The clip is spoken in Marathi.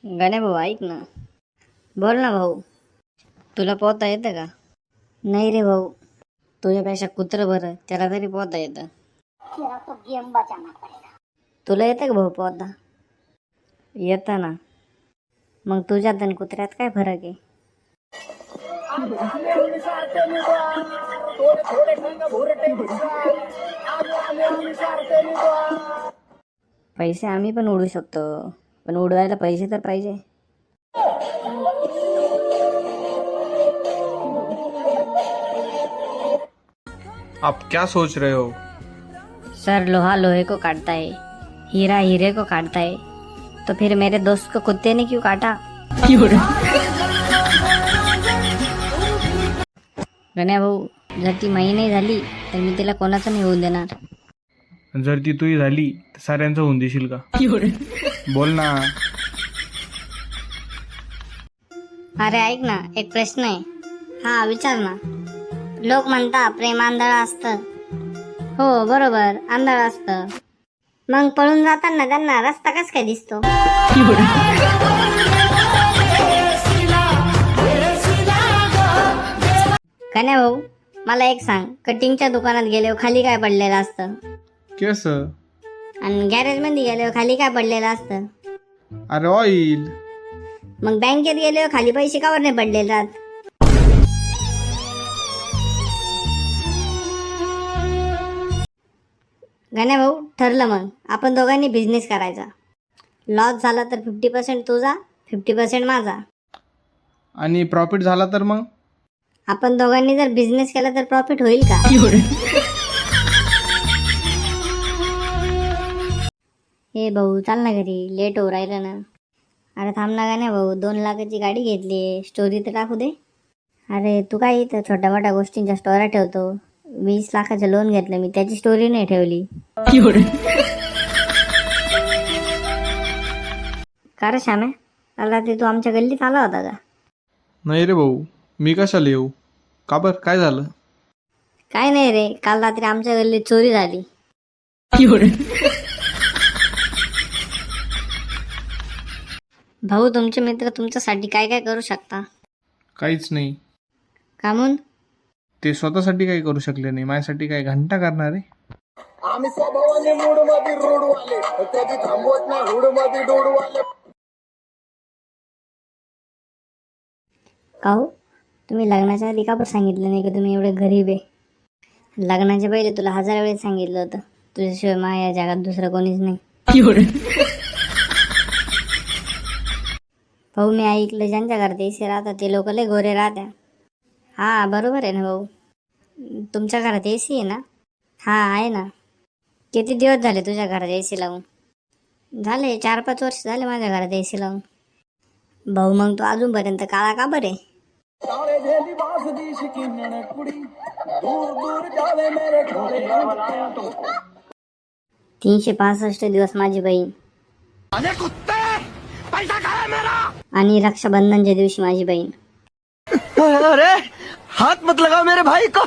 गणे भाऊ ऐक ना. बोल ना भाऊ. तुला पोहता येतं का? नाही रे भाऊ, तुझ्यापेक्षा कुत्रं बरं, त्याला तरी पोहता येतं. तुला येतं का भाऊ पोहता? येतं ना. मग तुझ्यात आणि कुत्र्यात काय फरक आहे? पैसे आम्ही पण उडू शकतो, पण उडवायला पैसे तर पाहिजे. आप क्या सोच रहे हो? सर, लोहा लोहे को काटता है, हीरा हीरे को काटता है, तो फिर मेरे दोस्त को कुत्ते ने क्यों काटा? गण्या भाऊ, जर ती माई नाही झाली तर मी तिला कोणाचं नाही होऊन देणार. जर ती तुही झाली तर साऱ्यांचं होऊन देशील का? बोल ना. अरे ऐक ना, एक प्रश्न आहे. हा विचार ना. लोक म्हणता प्रेम आंधळ असतं. हो बरोबर, आंधळ असतं. मग पळून जाताना त्यांना रस्ता कस काय दिसतो? कन्या भाऊ, मला एक सांग, कटिंगच्या दुकानात गेल्यावर खाली काय पडलेलं असतं? केस. आणि गॅरेज मध्ये गेल्यावर खाली काय पडलेलं असतं? अरे ऑइल. मग बँकेत गेल्यावर खाली पैसे कावर नाही पडलेले राहत? गण्या भाऊ, ठरलं मग आपण दोघांनी बिझनेस करायचा. लॉस झाला तर 50% तुझा, 50% माझा. आणि प्रॉफिट झाला तर मग? आपण दोघांनी जर बिझनेस केला तर प्रॉफिट होईल का? हे भाऊ चाल ना घरी, लेट हो राहिलं ना. अरे थांब ना गण्या भाऊ, 2 लाखाची गाडी घेतली, स्टोरी तर टाकू दे. अरे तू काय इथं छोट्या मोठ्या गोष्टींच्या स्टोऱ्या ठेवतो. 20 लाखाचं लोन घेतलं मी, त्याची स्टोरी नाही ठेवली. का रे श्याम्या, काल रात्री तू आमच्या गल्लीत आला होता का? नाही रे भाऊ, मी कशाला येऊ? का बर, काय झालं? काय नाही रे, काल रात्री आमच्या गल्लीत चोरी झाली. भाऊ, तुमचे मित्र तुमच्यासाठी काय काय करू शकता? काहीच नाही. का म्हणून? ते स्वतःसाठी काही करू शकले नाही, माझ्यासाठी काय घंटा करणार आहे? आम्ही स्वभावाने मूड मध्ये रोडवाले, कधी थांबवत नाही हुड मध्ये डोडवाले. का हो, तुम्ही लग्नाच्या आधी का पण सांगितलं नाही की तुम्ही एवढे गरीब आहे? लग्नाच्या पहिले तुला 1000 वेळेस सांगितलं होतं, तुझ्याशिवाय माझ्या या जगात दुसरं कोणीच नाही. भाऊ, मी ऐकलं ज्यांच्या घरात एसी राहतात ते लोक लय गोरे राहत्या. हा बरोबर आहे ना भाऊ? तुमच्या घरात एसी आहे ना? हा आहे ना. किती दिवस झाले तुझ्या घरात एसी लावून? झाले 4-5 वर्ष झाले माझ्या घरात एसी लावून. भाऊ, मग तू अजूनपर्यंत काळा का बरे? सारे झेली बास दी शकीनन कुड़ी, दूर दूर जावे मेरे घोड़े. 365 दिवस माझी बहीण. अरे कुत्ते, पैसा खाया मेरा. आणि रक्षाबंधनच्या दिवशी माझी बहीण. अरे हाथ मत लगाओ मेरे भाई को.